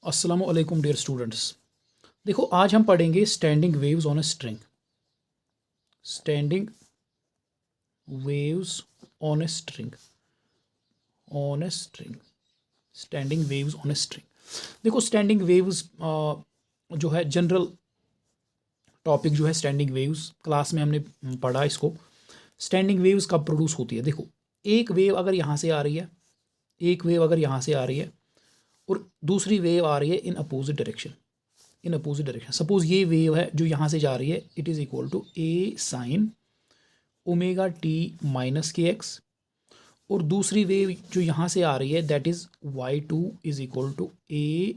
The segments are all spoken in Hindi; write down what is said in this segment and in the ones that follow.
अस्सलामु अलैकुम डियर स्टूडेंट्स। देखो आज हम पढ़ेंगे standing waves on a string. Standing waves on a string. On a string. Standing waves on a string. देखो स्टैंडिंग वेव्स जो है जनरल टॉपिक जो है स्टैंडिंग वेव्स क्लास में हमने पढ़ा इसको। स्टैंडिंग वेव्स कब प्रोड्यूस होती है? देखो एक वेव अगर यहाँ से आ रही है, एक वेव अगर यहाँ से आ रही है और दूसरी वेव आ रही है in opposite direction. In opposite direction suppose ये वेव है जो यहाँ से जा रही है, it is equal to a sine omega t minus k x, और दूसरी वेव जो यहाँ से आ रही है that is y two is equal to a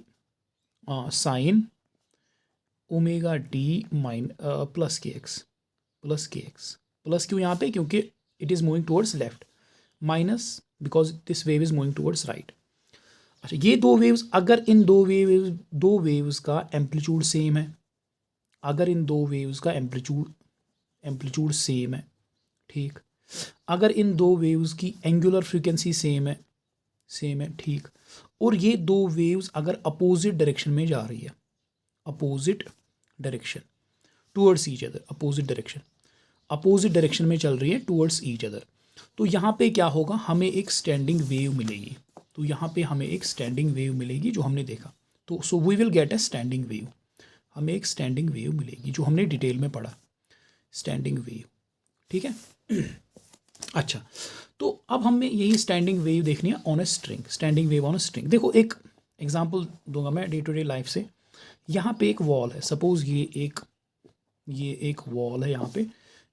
sine omega t minus plus k x. Plus k x plus क्यों यहाँ पे? क्योंकि it is moving towards left, minus because this wave is moving towards right. अच्छा, ये दो वेव्स अगर इन दो वेव्स का एम्पलीट्यूड सेम है, अगर इन दो वेव्स का एम्पलीट्यूड सेम है, ठीक, अगर इन दो वेव्स की एंगुलर फ्रीक्वेंसी सेम है, ठीक, और ये दो वेव्स अगर अपोजिट डायरेक्शन में जा रही है, opposite direction towards each other, opposite direction में चल रही है टूवर्ड्स ईच अदर, तो यहाँ पे क्या होगा? हमें एक स्टैंडिंग वेव मिलेगी। तो यहाँ पे हमें एक स्टैंडिंग वेव मिलेगी जो हमने देखा। तो so we will get a standing wave. हमें एक स्टैंडिंग वेव मिलेगी जो हमने डिटेल में पढ़ा, स्टैंडिंग वेव, ठीक है। अच्छा, तो अब हमें यही स्टैंडिंग वेव देखनी है on a string. Standing wave on a string. देखो एक एग्जांपल दूंगा मैं डे टू डे लाइफ से। यहाँ पे एक वॉल है, सपोज ये एक वॉल है यहाँ पे,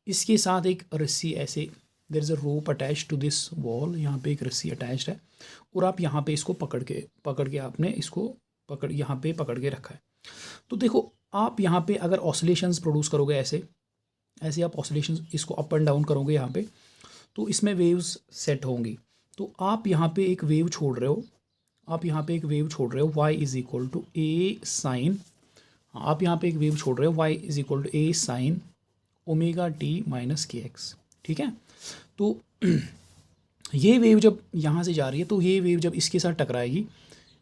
इसके साथ एक रस्सी ऐसे, there is a rope attach to this wall, यहाँ पे एक रस्सी अटैच्ड है और आप यहाँ पे इसको पकड़ के आपने इसको यहाँ पे पकड़ के रखा है। तो देखो आप यहाँ पे अगर ऑसिलेशंस प्रोड्यूस करोगे ऐसे ऐसे आप ऑसिलेशंस इसको अप एंड डाउन करोगे यहाँ पे, तो इसमें वेव्स सेट होंगी। तो आप यहाँ पे एक वेव छोड़ रहे हो, आप यहाँ पे एक वेव छोड़ रहे हो y is equal to a sine, आप यहाँ पे एक वेव छोड़ रहे हो y is equal to a sine omega t minus k x, ठीक है। तो ये वेव जब यहाँ से जा रही है, तो ये वेव जब इसके साथ टकराएगी,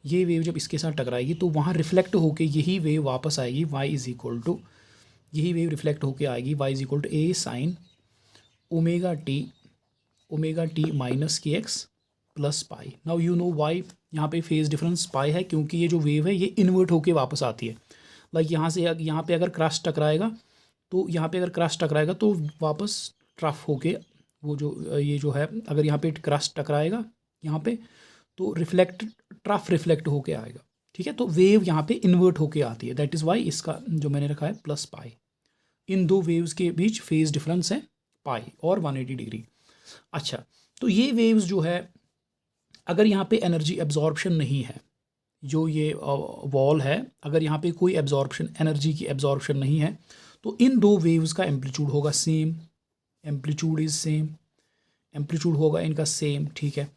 ये वेव जब इसके साथ टकराएगी तो वहाँ रिफ्लेक्ट होके यही वेव वापस आएगी, y इज़ इक्वल टू, यही वेव रिफ्लेक्ट होके आएगी y is equal to a sine omega t minus k x plus pi. Now you know y यहाँ पे फेज डिफरेंस पाई है, क्योंकि ये जो वेव है ये इन्वर्ट होके वापस आती है। लाइक यहाँ से यहाँ पे अगर क्रस्ट टकराएगा, तो यहाँ पे अगर क्रस्ट टकराएगा तो वापस ट्रफ होके वो जो ये जो है, अगर यहाँ पे क्रस्ट टकराएगा यहाँ पे तो ट्रफ रिफ्लेक्ट होके आएगा, ठीक है। तो वेव यहाँ पे इन्वर्ट होके आती है, दैट इज़ वाई इसका जो मैंने रखा है प्लस पाई। इन दो वेव्स के बीच फेज डिफरेंस है पाई और 180 डिग्री। अच्छा, तो ये वेव्स जो है अगर यहाँ पे एनर्जी एब्जॉर्प्शन नहीं है, जो ये वॉल है, अगर यहाँ पे कोई एब्जॉर्प्शन, एनर्जी की एब्जॉर्प्शन नहीं है, तो इन दो वेव्स का एम्पलीट्यूड होगा same, amplitude is same, amplitude होगा इनका सेम, ठीक है।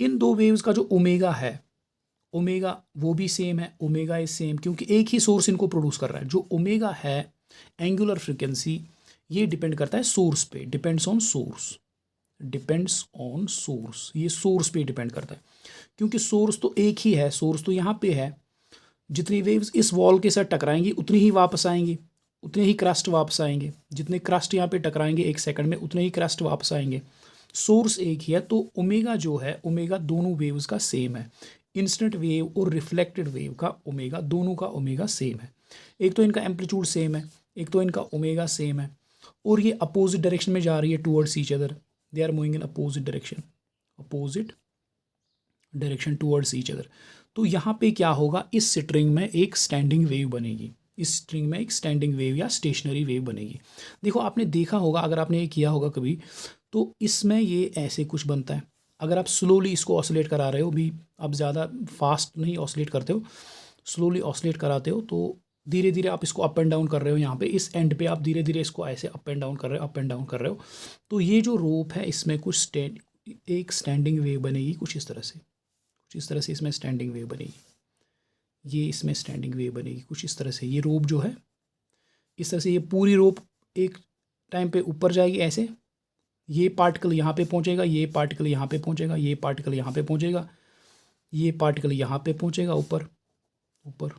इन दो वेव्स का जो ओमेगा है, ओमेगा वो भी सेम है, ओमेगा इज सेम, क्योंकि एक ही सोर्स इनको प्रोड्यूस कर रहा है। जो ओमेगा है एंगुलर फ्रिक्वेंसी, ये डिपेंड करता है सोर्स पे, depends on source, depends on source, ये सोर्स पे डिपेंड करता है, क्योंकि सोर्स तो एक ही है, सोर्स तो यहाँ पे है। जितनी वेव्स इस वॉल के साथ टकराएंगी उतनी ही वापस आएंगी, उतने ही क्रस्ट वापस आएंगे, जितने क्रस्ट यहाँ पे टकराएंगे एक सेकंड में उतने ही क्रस्ट वापस आएंगे। सोर्स एक ही है, तो ओमेगा जो है, ओमेगा दोनों वेव्स का सेम है। इंस्टेंट वेव और रिफ्लेक्टेड वेव का ओमेगा, दोनों का ओमेगा सेम है। एक तो इनका एम्पलीट्यूड सेम है, एक तो इनका ओमेगा सेम है, और ये अपोजिट डायरेक्शन में जा रही है towards each other, they are moving in opposite direction towards each other. तो यहाँ पे क्या होगा? इस स्ट्रिंग में एक स्टैंडिंग वेव बनेगी, इस स्ट्रिंग में एक स्टैंडिंग वेव या स्टेशनरी वेव बनेगी। देखो आपने देखा होगा, अगर आपने ये किया होगा कभी, तो इसमें ये ऐसे कुछ बनता है। अगर आप स्लोली इसको ऑसिलेट करा रहे हो भी, आप ज़्यादा फास्ट नहीं ऑसिलेट करते हो, स्लोली ऑसिलेट कराते हो, तो धीरे धीरे आप इसको अप एंड डाउन कर रहे हो, यहाँ पे इस एंड पे आप धीरे धीरे इसको ऐसे अप एंड डाउन कर रहे हो, अप एंड डाउन कर रहे हो, तो ये जो रोप है इसमें कुछ एक स्टैंडिंग वेव बनेगी, कुछ इस तरह से इसमें स्टैंडिंग वेव बनेगी, ये इसमें स्टैंडिंग वेव बनेगी कुछ इस तरह से। ये रोप जो है इस तरह से, ये पूरी रोप एक टाइम पे ऊपर जाएगी ऐसे, ये पार्टिकल यहाँ पे पहुँचेगा, ये पार्टिकल यहाँ पे पहुँचेगा, ये पार्टिकल यहाँ पे पहुँचेगा, ये पार्टिकल यहाँ पे पहुँचेगा ऊपर, ऊपर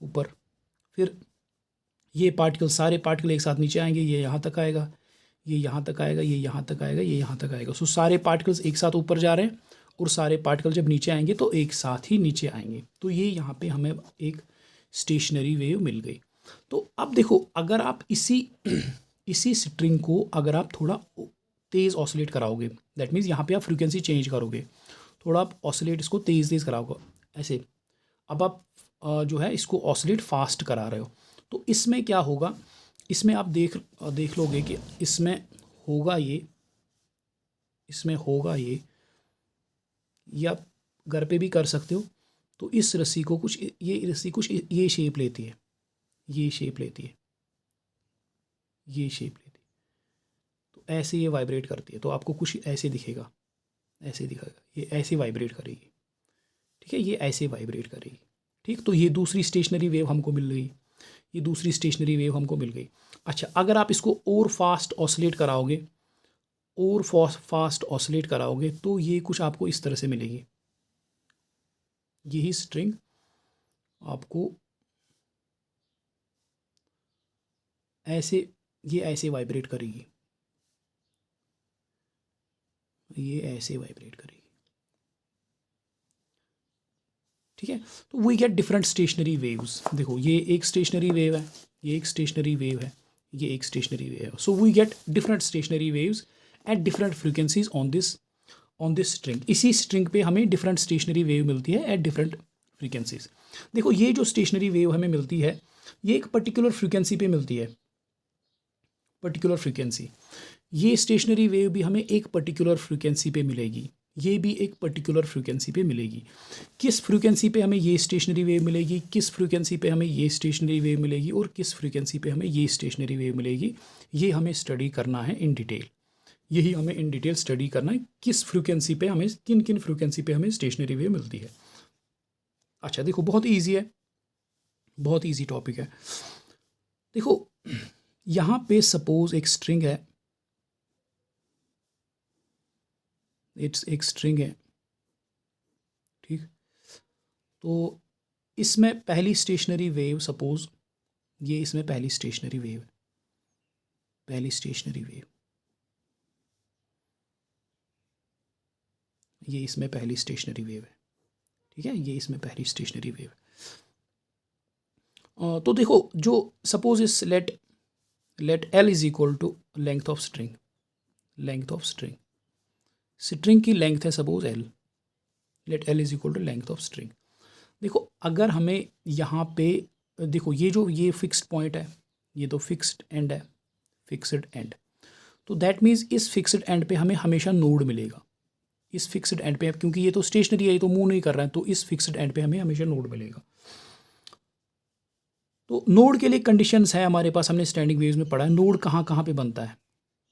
ऊपर, फिर ये पार्टिकल, सारे पार्टिकल एक साथ नीचे आएंगे, ये यहाँ तक आएगा, ये यहाँ तक आएगा, ये यहाँ तक आएगा, ये यहाँ तक आएगा। सो सारे पार्टिकल्स एक साथ ऊपर जा रहे हैं और सारे पार्टिकल जब नीचे आएंगे तो एक साथ ही नीचे आएंगे। तो ये यहाँ पे हमें एक स्टेशनरी वेव मिल गई। तो अब देखो, अगर आप इसी स्ट्रिंग को अगर आप थोड़ा तेज़ ऑसिलेट कराओगे, दैट मीन्स यहाँ पे आप फ्रीक्वेंसी चेंज करोगे, थोड़ा आप ऑसिलेट इसको तेज़ कराओगे ऐसे। अब आप जो है इसको ऑसिलेट फास्ट करा रहे हो, तो इसमें क्या होगा, इसमें आप देख लोगे कि इसमें होगा ये, या आप घर पे भी कर सकते हो। तो इस रस्सी को कुछ, ये रस्सी कुछ ये शेप लेती है, ये शेप लेती है, तो ऐसे ये वाइब्रेट करती है। तो आपको कुछ ऐसे दिखेगा, ये ऐसे वाइब्रेट करेगी, ठीक है, ये ऐसे वाइब्रेट करेगी, ठीक। तो ये दूसरी स्टेशनरी वेव हमको मिल गई, अच्छा, अगर आप इसको और फास्ट ऑसिलेट कराओगे, तो ये कुछ आपको इस तरह से मिलेगी। यही स्ट्रिंग आपको ये ऐसे वाइब्रेट करेगी, ठीक है। तो we get different stationary waves. देखो, ये एक स्टेशनरी वेव है, ये एक स्टेशनरी वेव है, ये एक स्टेशनरी वेव है। So we get different stationary waves at different frequencies on this string. इसी स्ट्रिंग पे हमें डिफरेंट स्टेशनरी वेव मिलती है एट डिफरेंट फ्रीक्वेंसीज। देखो, ये जो स्टेशनरी वेव हमें मिलती है, ये एक पर्टिकुलर फ्रीक्वेंसी पे मिलती है, पर्टिकुलर फ्रीक्वेंसी। ये स्टेशनरी वेव भी हमें एक पर्टिकुलर फ्रीक्वेंसी पे मिलेगी, ये भी एक पर्टिकुलर फ्रीक्वेंसी पे मिलेगी। किस फ्रीक्वेंसी पे हमें ये स्टेशनरी वेव मिलेगी, किस फ्रीक्वेंसी पे हमें ये स्टेशनरी वेव मिलेगी, और किस फ्रीक्वेंसी पे हमें ये स्टेशनरी वेव मिलेगी, ये हमें स्टडी करना है इन डिटेल। यही हमें इन डिटेल स्टडी करना है, किस फ्रीक्वेंसी पे हमें, किन किन फ्रीक्वेंसी पे हमें स्टेशनरी वेव मिलती है। अच्छा, देखो, बहुत ईजी है, बहुत ईजी टॉपिक है। देखो, यहाँ पे सपोज एक स्ट्रिंग है, एक स्ट्रिंग है, ठीक। तो इसमें पहली स्टेशनरी वेव, सपोज ये इसमें पहली स्टेशनरी वेव है, ये इसमें पहली स्टेशनरी वेव है, ठीक है, ये इसमें पहली स्टेशनरी वेव है। तो देखो, जो सपोज इस let L is equal to length of string, string की लेंथ है suppose L, let L is equal to length of string. देखो, अगर हमें यहाँ पे, देखो, ये फिक्स्ड पॉइंट है, ये तो फिक्स्ड एंड है, तो दैट मीन्स इस फिक्स्ड एंड पे हमें हमेशा नोड मिलेगा, इस फिक्स्ड एंड पे, क्योंकि ये तो स्टेशनरी है, ये तो मूव नहीं कर रहा है, तो इस फिक्स्ड एंड पे हमें हमेशा नोड मिलेगा। तो नोड के लिए कंडीशंस है हमारे पास, हमने स्टैंडिंग वेव्स में पढ़ा है। नोड कहाँ पे बनता है,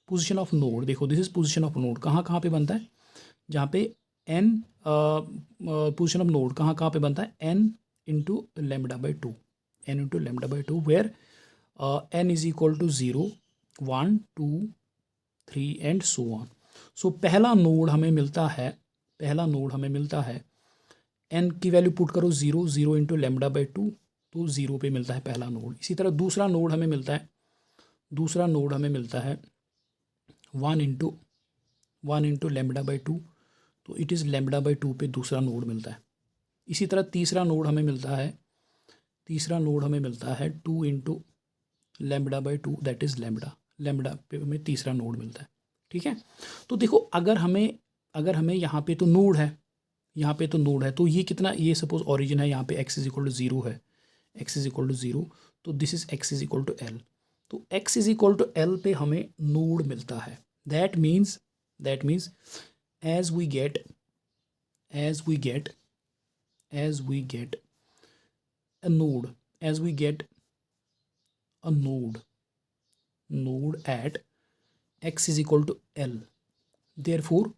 पोजीशन ऑफ नोड, देखो this is position of node, कहाँ पे बनता है, जहाँ पे n पोजीशन ऑफ नोड कहाँ पे बनता है, n into lambda by two, where n is equal to 0, 1, 2, 3 and so on. So पहला नोड हमें मिलता है, n की वैल्यू पुट करो 0 इंटू लेमडा बाई टू, तो 0 पे मिलता है पहला नोड। इसी तरह दूसरा नोड हमें मिलता है 1 इंटू लेमडा बाई टू, तो it is lambda by to पे दूसरा नोड मिलता है। इसी तरह तीसरा नोड हमें मिलता है 2 into lambda by to, that is lambda पे हमें तीसरा नोड मिलता है, ठीक है। तो देखो, अगर हमें यहाँ पे तो नोड है, तो ये कितना, ये सपोज ओरिजिन है, यहाँ पे x इज इक्वल टू 0 है, तो this is x is equal to L। तो x is equal to L पे हमें नोड मिलता है। That means as we get a node at x is equal to L, therefore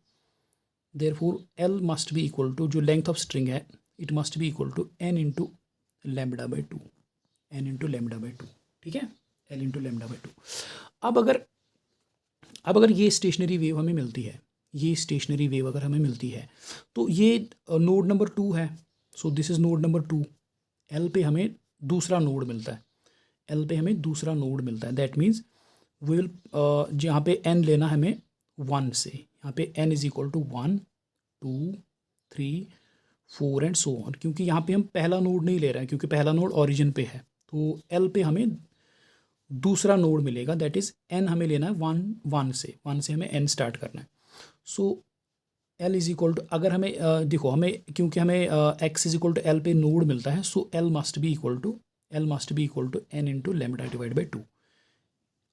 L must be equal to, जो लेंथ ऑफ स्ट्रिंग है, it must be equal to n into lambda by to, ठीक है, L into lambda by to. अब अगर ये स्टेशनरी वेव हमें मिलती है, तो ये नोड नंबर 2 है, so this is node number 2, L पे हमें दूसरा नोड मिलता है, एल पे हमें दूसरा नोड मिलता है। दैट मीन्स विल जहाँ पे एन लेना हमें 1 से, यहाँ पे n is equal to 1 2 3 4 and so on, क्योंकि यहाँ पे हम पहला नोड नहीं ले रहे हैं क्योंकि पहला नोड ओरिजिन पे है, तो एल पे हमें दूसरा नोड मिलेगा। दैट इज़ एन हमें लेना है 1 से, 1 से हमें एन स्टार्ट करना है। So L is equal to, अगर हमें देखो हमें क्योंकि हमें x is equal to l पे नोड मिलता है, so l must be equal to n into lambda divide by 2।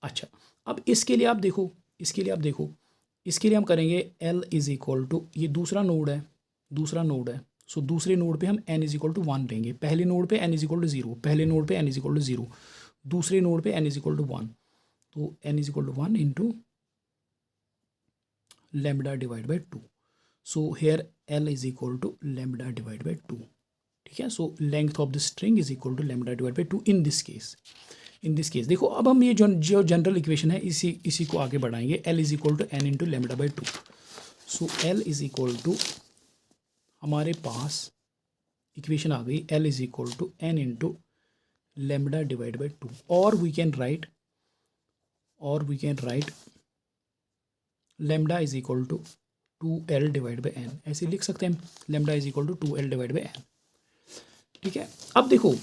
अच्छा, अब इसके लिए आप देखो, इसके लिए हम करेंगे एल इज इक्वल टू, ये दूसरा नोड है, सो दूसरे नोड पे हम एन इज इक्वल टू 1 लेंगे। पहले नोड पे एन इज इक्वल टू 0, पहले नोड पे एन इज इक्वल टू 0, दूसरे नोड पे एन इज इक्वल टू 1, तो n is equal to 1 into lambda divide by 2। So here L is equal to lambda divide by 2। ठीक है, so length of the string is equal to lambda divide by 2 in this case. देखो अब हम ये जो जनरल इक्वेशन है इसी को आगे बढ़ाएंगे। L is equal to n into lambda by 2। So L is equal to, हमारे पास इक्वेशन आ गई, L is equal to n into lambda divide by 2, और we can write lambda is equal to 2l divide by n, ऐसे लिख सकते हैं हम, lambda is equal to 2l divide by n. ठीक है, अब देखो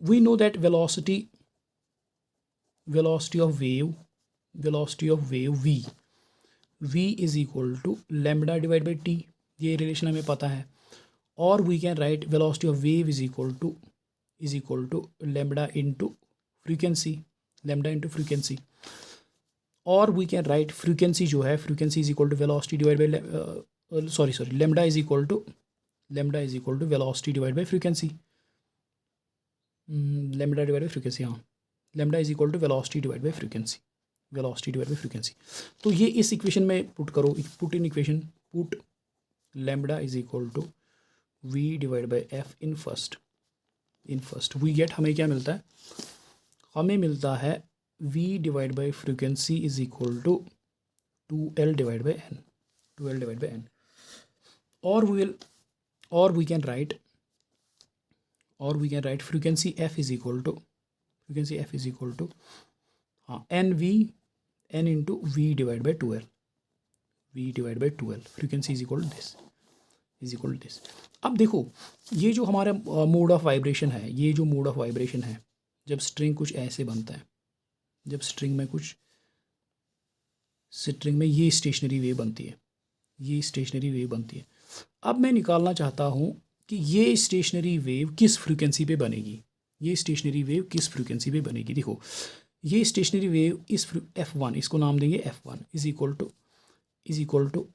we know that velocity of wave v is equal to lambda divide by t, ये रिलेशन हमें पता है। और we can write velocity of wave is equal to lambda into frequency, और वी कैन राइट फ्रीक्वेंसी जो है, frequency is equal to velocity divide by lambda is equal to velocity divide by frequency, lambda divide by frequency, हाँ, lambda is equal to velocity divide by frequency. तो ये इस इक्वेशन में पुट करो, put lambda is equal to v divide by f in first we get, हमें क्या मिलता है, हमें मिलता है v divide by frequency is equal to 2l divide by n, और we can write frequency f is equal to हाँ n into v divide by 2l, frequency is equal to this. अब देखो ये जो हमारा मोड ऑफ वाइब्रेशन है, जब स्ट्रिंग कुछ ऐसे बनता है, जब स्ट्रिंग में ये स्टेशनरी वेव बनती है, अब मैं निकालना चाहता हूँ कि ये स्टेशनरी वेव किस फ्रीक्वेंसी पे बनेगी, देखो ये स्टेशनरी वेव इस f1, इसको नाम देंगे f1 इज इक्वल टू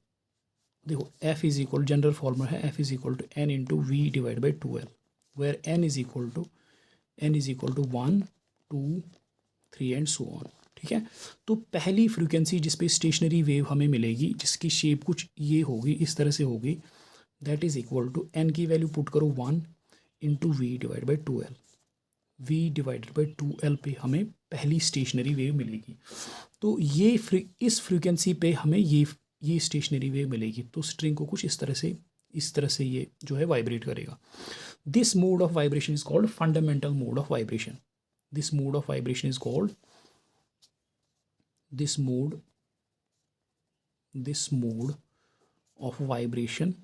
देखो f is equal, general formula है f is equal to n into v divide by 2l, where n is equal to 1 2 3 and so on. ठीक है, तो पहली फ्रीक्वेंसी जिस पे स्टेशनरी वेव हमें मिलेगी, जिसकी शेप कुछ ये होगी, इस तरह से होगी, that is equal to n की वैल्यू पुट करो 1 into v divide by 2l, पे हमें पहली स्टेशनरी वेव मिलेगी। तो इस फ्रीक्वेंसी पे हमें ये स्टेशनरी वेव मिलेगी, तो स्ट्रिंग को कुछ इस तरह से ये जो है वाइब्रेट करेगा। This mode of vibration is called fundamental mode of vibration. This mode of vibration is called this mode of vibration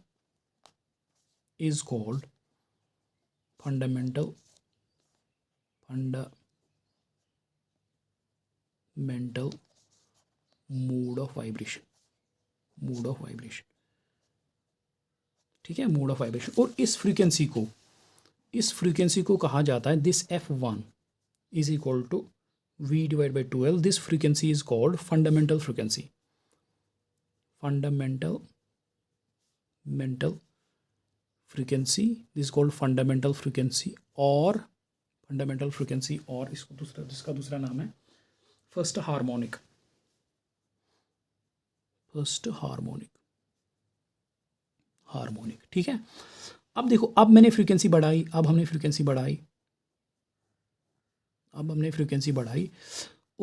is called fundamental mode of vibration। ठीक है, मोड ऑफ वाइब्रेशन। और इस फ्रीक्वेंसी को कहा जाता है, this f1 is equal to v divided by 2l, this frequency is called fundamental frequency this is called fundamental frequency, और इसका दूसरा नाम है फर्स्ट हार्मोनिक। ठीक है, अब देखो, अब हमने फ्रीक्वेंसी बढ़ाई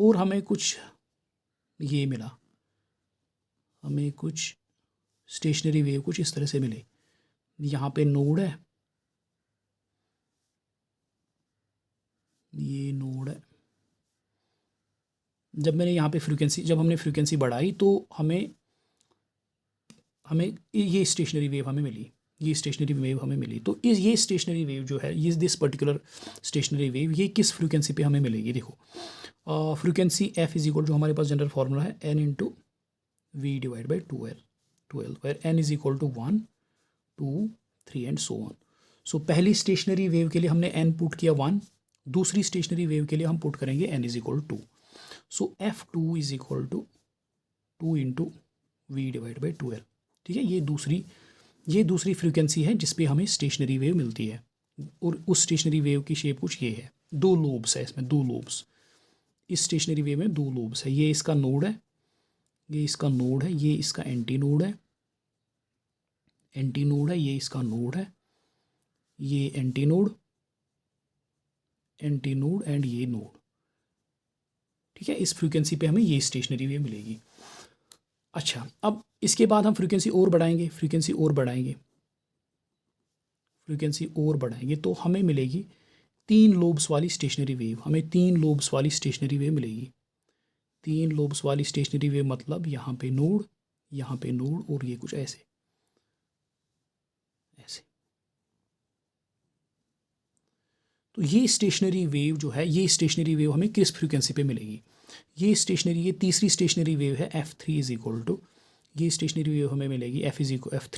और हमें कुछ ये मिला, हमें कुछ स्टेशनरी वेव कुछ इस तरह से मिले। यहाँ पे नोड है, जब मैंने यहाँ पे फ्रीक्वेंसी, जब हमने फ्रीक्वेंसी बढ़ाई तो हमें हमें ये स्टेशनरी वेव हमें मिली, ये स्टेशनरी वेव हमें मिली। तो ये स्टेशनरी वेव जो है, ये दिस पर्टिकुलर स्टेशनरी वेव, ये किस फ्रीक्वेंसी पे हमें मिलेगी? देखो फ्रीक्वेंसी एफ इज इक्वल, जो हमारे पास जनरल फार्मूला है, n into v divide by 12 where n is equal to 1 2 3 and so on. So पहली स्टेशनरी वेव के लिए हमने एन पुट किया 1, दूसरी स्टेशनरी वेव के लिए हम पुट करेंगे n is equal 2। So f two is equal to 2 into v divide by 12। ठीक है, ये दूसरी फ्रीक्वेंसी है जिस पे हमें स्टेशनरी वेव मिलती है। और उस स्टेशनरी वेव की शेप कुछ ये है, 2 लोब्स है इसमें, 2 लोब्स। इस स्टेशनरी वेव में 2 लोब्स है। ये इसका नोड है, ये इसका नोड है, ये इसका एंटी नोड है, एंटी नोड है, ये इसका नोड है, ये anti node, anti node and ये नोड। ठीक है, इस फ्रीक्वेंसी पे हमें ये स्टेशनरी वेव मिलेगी। अच्छा, अब इसके बाद हम फ्रीक्वेंसी और बढ़ाएंगे, फ्रीक्वेंसी और बढ़ाएंगे, फ्रीक्वेंसी और बढ़ाएंगे तो हमें मिलेगी 3 लोब्स वाली स्टेशनरी वेव। हमें 3 लोब्स वाली स्टेशनरी वेव मिलेगी। 3 लोब्स वाली स्टेशनरी वेव मतलब यहाँ पे नोड, यहाँ पे नोड, और ये कुछ ऐसे ऐसे। तो ये स्टेशनरी वेव जो है, ये स्टेशनरी वेव हमें किस फ्रीक्वेंसी पे मिलेगी? ये स्टेशनरी, ये तीसरी स्टेशनरी वेव है F3 इज इक्वल टू, ये स्टेशनरी वेव हमें मिलेगी F3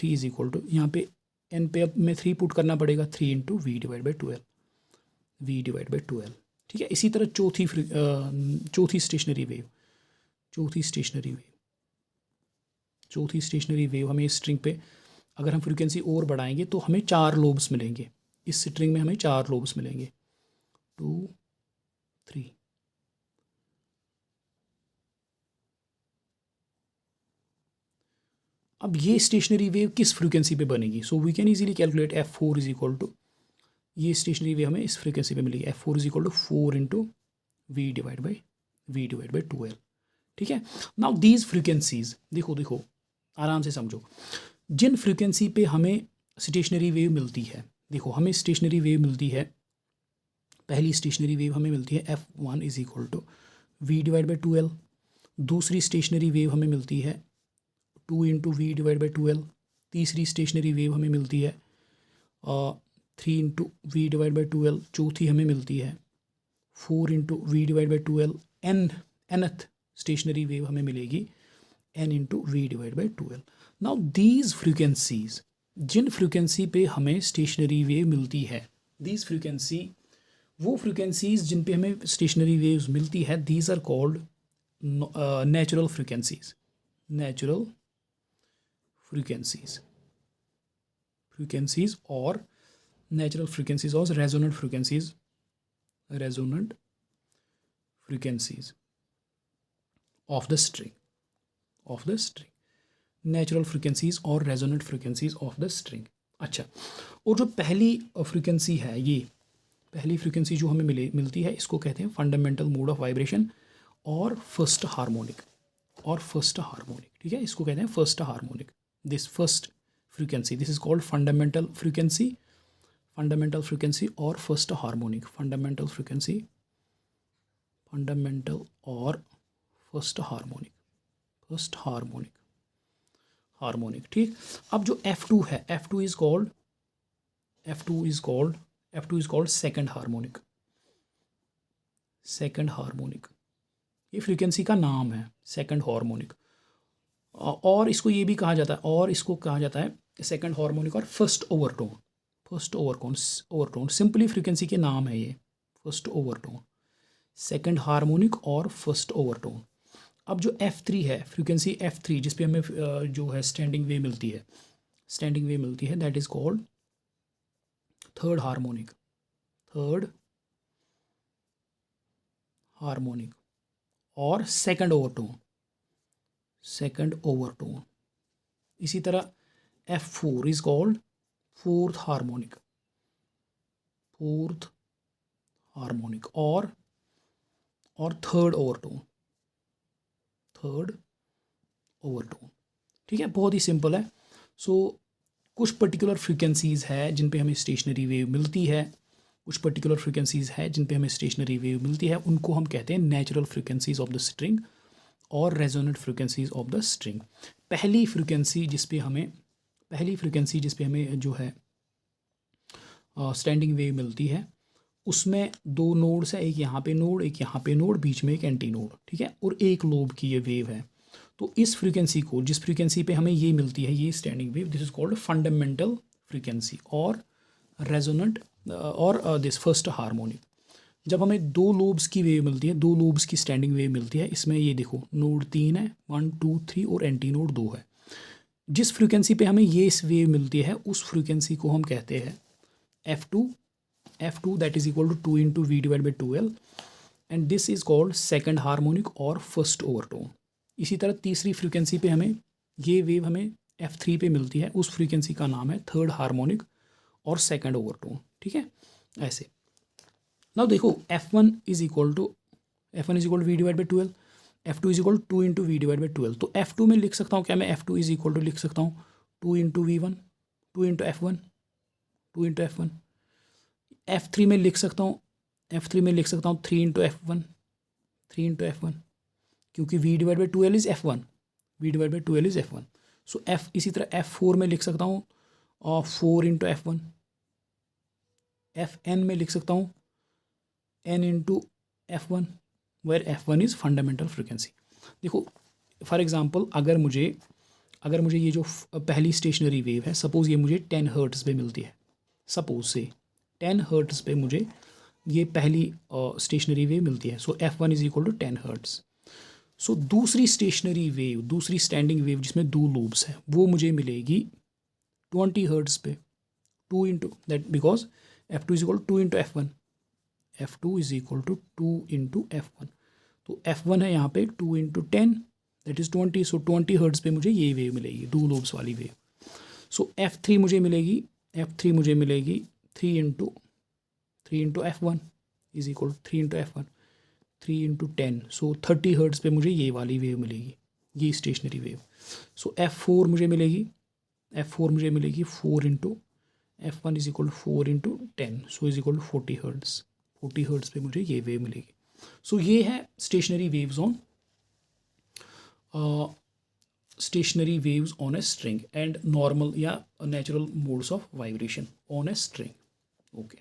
इज इक्वल टू, यहाँ पे एन पे अब मैं 3 पुट करना पड़ेगा, 3 into v divide by 12, v divide by 12। ठीक है, इसी तरह चौथी स्टेशनरी वेव, चौथी स्टेशनरी वेव हमें इस स्ट्रिंग पे, अगर हम फ्रीक्वेंसी और बढ़ाएंगे तो हमें 4 लोब्स मिलेंगे। इस स्ट्रिंग में हमें 4 लोब्स मिलेंगे, 2 3। अब ये स्टेशनरी वेव किस फ्रीक्वेंसी पे बनेगी? So we can easily calculate F4 is equal to, ये स्टेशनरी वेव हमें इस फ्रीक्वेंसी पे मिलेगी, F4 is equal to 4 into v divide by 12। ठीक है, नाउ दीज फ्रीक्वेंसीज, देखो आराम से समझो, जिन फ्रीक्वेंसी पे हमें स्टेशनरी वेव मिलती है, देखो हमें स्टेशनरी वेव मिलती है, पहली स्टेशनरी वेव हमें मिलती है F1 is equal to v divide by 12, दूसरी स्टेशनरी वेव हमें मिलती है 2 इंटू वी डिवाइड बाई 12, तीसरी स्टेशनरी वेव हमें मिलती है 3 इंटू वी डिवाइड बाई 12, चौथी हमें मिलती है 4 into v divide by 12, nth stationary wave हमें मिलेगी n into v divide by 12। Now these frequencies, जिन फ्रीक्वेंसी पे हमें स्टेशनरी वेव मिलती है, दीज फ्रीक्वेंसी, वो फ्रीक्वेंसीज जिन पे हमें स्टेशनरी वेव्स मिलती है, these are called natural frequencies, natural frequencies, frequencies और नेचुरल फ्रीक्वेंसीज और resonant frequencies, resonant frequencies of the string, of the string, natural frequencies और resonant frequencies of the string. अच्छा, और जो पहली फ्रीक्वेंसी है, ये पहली फ्रीक्वेंसी जो हमें मिलती है, इसको कहते हैं फंडामेंटल मोड ऑफ वाइब्रेशन और फर्स्ट हार्मोनिक, और फर्स्ट हार्मोनिक। ठीक है, इसको कहते हैं first harmonic. This first frequency, this is called fundamental frequency, fundamental frequency और first harmonic, fundamental frequency, fundamental और first harmonic, first harmonic, harmonic. ठीक, अब जो F2 है, F2 is called second harmonic, second harmonic, ये फ्रीक्वेंसी का नाम है, सेकंड हार्मोनिक। और इसको ये भी कहा जाता है, और इसको कहा जाता है सेकंड हार्मोनिक और first overtone, first overtone simply frequency के नाम है ये, फर्स्ट ओवरटोन, सेकंड हार्मोनिक और फर्स्ट ओवरटोन। अब जो F3 है, फ्रीक्वेंसी F3 जिस पे हमें जो है स्टैंडिंग वेव मिलती है, स्टैंडिंग वेव मिलती है, that is called third harmonic, third harmonic और सेकंड ओवरटोन, सेकंड ओवरटोन। इसी तरह F4 is called fourth harmonic, fourth harmonic और थर्ड ओवरटोन, थर्ड ओवरटोन। ठीक है, बहुत ही सिंपल है। सो कुछ पर्टिकुलर फ्रीक्वेंसीज है जिन पे हमें स्टेशनरी वेव मिलती है, कुछ पर्टिकुलर फ्रिक्वेंसीज है जिन पे हमें स्टेशनरी वेव मिलती है, उनको हम कहते हैं natural frequencies of the string और resonant frequencies of the string. पहली फ्रिक्वेंसी जिस पे हमें जो है स्टैंडिंग वेव मिलती है, उसमें दो नोड्स है, एक यहाँ पे नोड, एक यहाँ पे नोड, बीच में एक एंटी नोड, ठीक है, और एक लोब की ये वेव है। तो इस फ्रीक्वेंसी को, जिस फ्रीक्वेंसी पे हमें ये मिलती है, ये standing wave, this is called fundamental frequency और रेजोनेंट और दिस फर्स्ट हार्मोनिक। जब हमें दो लोब्स की वेव मिलती है, दो लोब्स की स्टैंडिंग वेव मिलती है, इसमें ये देखो नोड 3 है, 1 2 3 और एंटी नोड 2 है। जिस फ्रीक्वेंसी पे हमें ये वेव मिलती है, उस फ्रीक्वेंसी को हम कहते हैं F2 that is equal to 2 into V divided by 2L, and this is called second harmonic और फर्स्ट ओवरटोन। इसी तरह तीसरी फ्रीक्वेंसी पे हमें ये वेव हमें F3 पे मिलती है, उस फ्रीक्वेंसी का नाम है थर्ड हार्मोनिक और सेकंड ओवरटोन, ठीक है, ऐसे। नाउ देखो F1 is equal to V divide by 2L, F2 is equal to 2 into v divide by 2L। तो F2 में लिख सकता हूँ क्या मैं, F2 इज इक्वल टू लिख सकता हूँ 2 into V1, 2 into F1, 2 into F1। F3 में लिख सकता हूँ 3 इंटू F1, 3 इंटू F1, क्योंकि V divide by 2L is F1, V divide by 2L is F1। So F, इसी तरह F4 में लिख सकता हूँ 4 इंटू F1, Fn में लिख सकता हूँ n into F1, where F1 is fundamental frequency. देखो फॉर एग्जांपल, अगर मुझे ये जो पहली स्टेशनरी वेव है, सपोज़ ये मुझे 10 हर्ट्ज़ पे मिलती है, सपोज से 10 हर्ट्ज़ पे मुझे ये पहली स्टेशनरी वेव मिलती है, so F1 is equal to 10 hertz. So दूसरी स्टेशनरी वेव, दूसरी स्टैंडिंग वेव जिसमें दो लूब्स हैं, वो मुझे मिलेगी 20 हर्ट्ज़ पे, 2 into that, because F2 is equal to 2 into F1, F2 is equal to 2 into F1। तो F1 है यहाँ पे 2 into 10 that is 20, so 20 hertz पे मुझे ये वेव मिलेगी, दो लूब्स वाली वेव। सो F3 मुझे मिलेगी 3 into F1 is equal 3 into F1, 3 into 10, so 30 hertz पे मुझे ये वाली वेव मिलेगी, ये स्टेशनरी वेव। सो F4 मुझे मिलेगी 4 into F1 is equal 4 into 10, so is equal 40 hertz, 40 hertz पे मुझे ये वेव मिलेगी। सो ये है stationary waves on a string and normal या natural modes of vibration on a string. Okay.